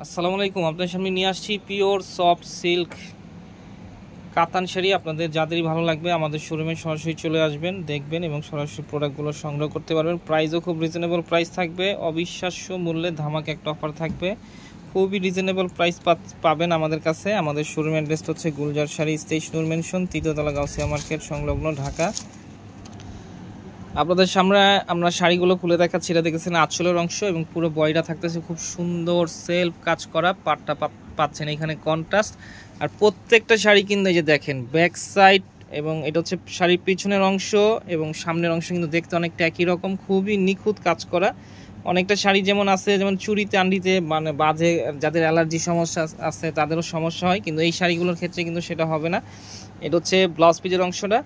আসসালামু আলাইকুম। আপনাদের সামনে নিয়ে আসছি পিওর সফট সিল্ক কাতান শাড়ি। আপনাদের যাদেরই ভালো লাগবে আমাদের শোরুমে সরাসরি চলে আসবেন, দেখবেন এবং সরাসরি প্রোডাক্টগুলো সংগ্রহ করতে পারবেন। প্রাইসও খুব রিজনেবল প্রাইস থাকবে, অবিশ্বাস্য মূল্যে ধামাকা একটা অফার থাকবে। খুবই রিজনেবল প্রাইস পাবেন আমাদের কাছে। আমাদের শোরুম অ্যাড্রেস হচ্ছে গুলজার শাড়ি, স্টেজ নূর মেনশন, তৃতীয়তলা গাউসিয়া মার্কেট সংলগ্ন, ঢাকা। আপনাদের সামনে আমরা শাড়িগুলো খুলে দেখাচ্ছি। এটা দেখেছেন আঁচলের অংশ এবং পুরো বডিটা থাকতেছে খুব সুন্দর সেলফ কাজ করা। পাটটা পাচ্ছেন এখানে কন্ট্রাস্ট। আর প্রত্যেকটা শাড়ি কিন্তু এই যে দেখেন ব্যাক সাইড এবং এটা হচ্ছে শাড়ির পিছনের অংশ এবং সামনের অংশ কিন্তু দেখতে অনেকটা একই রকম, খুবই নিখুঁত কাজ করা। অনেকটা শাড়ি যেমন আছে, যেমন চুড়িতে আন্ডিতে মানে বাজে, যাদের অ্যালার্জি সমস্যা আছে তাদেরও সমস্যা হয়, কিন্তু এই শাড়িগুলোর ক্ষেত্রে কিন্তু সেটা হবে না। এটা হচ্ছে ব্লাউজ পিসের অংশটা,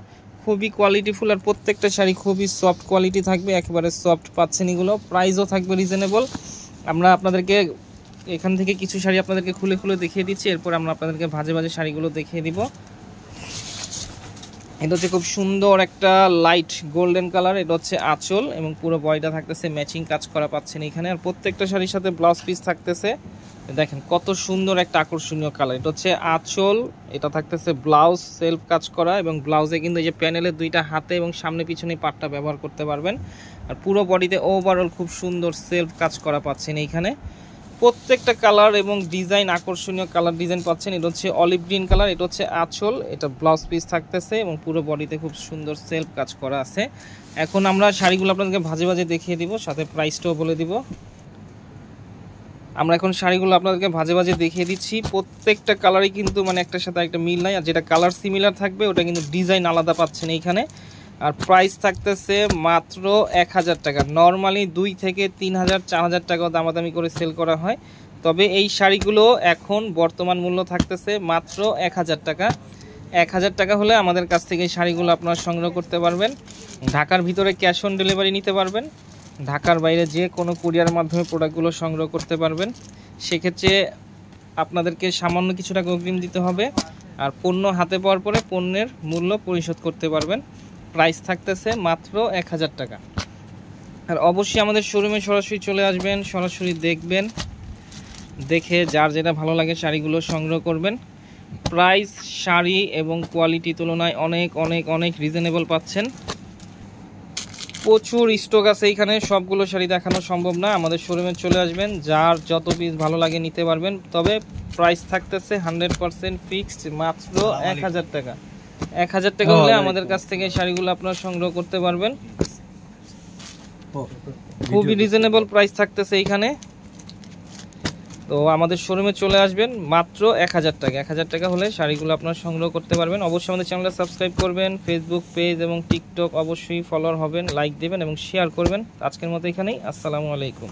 খুবই কোয়ালিটিফুল। আর প্রত্যেকটা শাড়ি খুবই সফট কোয়ালিটি থাকবে, একেবারে সফট পাচ্ছেন এগুলো। প্রাইসও থাকবে রিজনেবল। আমরা আপনাদেরকে এখান থেকে কিছু শাড়ি আপনাদেরকে খুলে খুলে দেখিয়ে দিচ্ছি, এরপর আমরা আপনাদেরকে ভাজে ভাজে শাড়িগুলো দেখিয়ে দিব। এটা হচ্ছে খুব সুন্দর একটা লাইট গোল্ডেন কালার, এটা হচ্ছে আঁচল এবং পুরো বডিটা থাকতেছে ম্যাচিং কাজ করা পাচ্ছেন এখানে। আর প্রত্যেকটা শাড়ির সাথে ব্লাউজ পিস থাকতেছে, দেখেন কত সুন্দর একটা আকর্ষণীয় কালার। এটা হচ্ছে আঁচল, এটা থাকতেছে ব্লাউজ সেলফ কাজ করা এবং ব্লাউজে কিন্তু এই যে প্যানেলের দুইটা হাতে এবং সামনে পিছনে পাটটা ব্যবহার করতে পারবেন। আর পুরো বডিতে ওভারঅল খুব সুন্দর সেলফ কাজ করা পাচ্ছেন এইখানে। প্রত্যেকটা কালার এবং ডিজাইন আকর্ষণীয় কালার ডিজাইন পাচ্ছেন। এটা হচ্ছে অলিভ গ্রিন কালার, এটা হচ্ছে আঁচল, এটা ব্লাউজ পিস থাকতেছে এবং পুরো বডিতে খুব সুন্দর সেলফ কাজ করা আছে। এখন আমরা শাড়িগুলো আপনাদেরকে ভাজে ভাজে দেখিয়ে দিব, সাথে প্রাইসটাও বলে দিব। আমরা এখন শাড়িগুলো আপনাদেরকে ভাজে ভাজে দেখিয়ে দিচ্ছি। প্রত্যেকটা কালারই কিন্তু মানে একটার সাথে একটা মিল নাই, আর যেটা কালার সিমিলার থাকবে ওটা কিন্তু ডিজাইন আলাদা পাচ্ছেন এইখানে। আর প্রাইস থাকতেছে মাত্র 1000 টাকা। নর্মালি 2 থেকে 3000 4000 টাকাও দামাদামি করে সেল করা হয়, তবে এই শাড়িগুলো এখন বর্তমান মূল্য থাকতেছে মাত্র 1000 টাকা। 1000 টাকা হলে আমাদের কাছ থেকে এই শাড়িগুলো আপনারা সংগ্রহ করতে পারবেন। ঢাকার ভিতরে ক্যাশ অন ডেলিভারি নিতে পারবেন, ঢাকার বাইরে যে কোনো কুরিয়ার মাধ্যমে প্রোডাক্টগুলো সংগ্রহ করতে পারবেন। সেক্ষেত্রে আপনাদেরকে সামান্য কিছু টাকা অগ্রিম দিতে হবে, আর পণ্য হাতে পাওয়ার পরে পণ্যের মূল্য পরিশোধ করতে পারবেন। প্রাইস থাকতেছে মাত্র 1000 টাকা। আর অবশ্যই আমাদের শোরুমে সরাসরি চলে আসবেন, সরাসরি দেখবেন, দেখে যার যেটা ভালো লাগে শাড়িগুলো সংগ্রহ করবেন। প্রাইস শাড়ি এবং কোয়ালিটি তুলনায় অনেক অনেক অনেক রিজনেবল পাচ্ছেন। প্রচুর স্টক আছে এখানে, সবগুলো শাড়ি দেখানো সম্ভব না। আমাদের শোরুমে চলে আসবেন, যার যত পিস ভালো লাগে নিতে পারবেন। তবে প্রাইস থাকতেছে 100% ফিক্সড, মাত্র 1000 টাকা। 1000 টাকা হলে আমাদের কাছ থেকে শাড়িগুলো আপনারা সংগ্রহ করতে পারবেন। খুবই রিজনেবল প্রাইস থাকতেছে এইখানে। তো আমাদের শোরুমে চলে আসবেন, মাত্র 1000 টাকা। 1000 টাকা হলে শাড়িগুলো আপনারা সংগ্রহ করতে পারবেন। অবশ্যই আমাদের চ্যানেলটা সাবস্ক্রাইব করবেন, ফেসবুক পেজ এবং টিকটক অবশ্যই ফলোয়ার হবেন, লাইক দেবেন এবং শেয়ার করবেন। আজকের মতো এখানেই, আসসালামু আলাইকুম।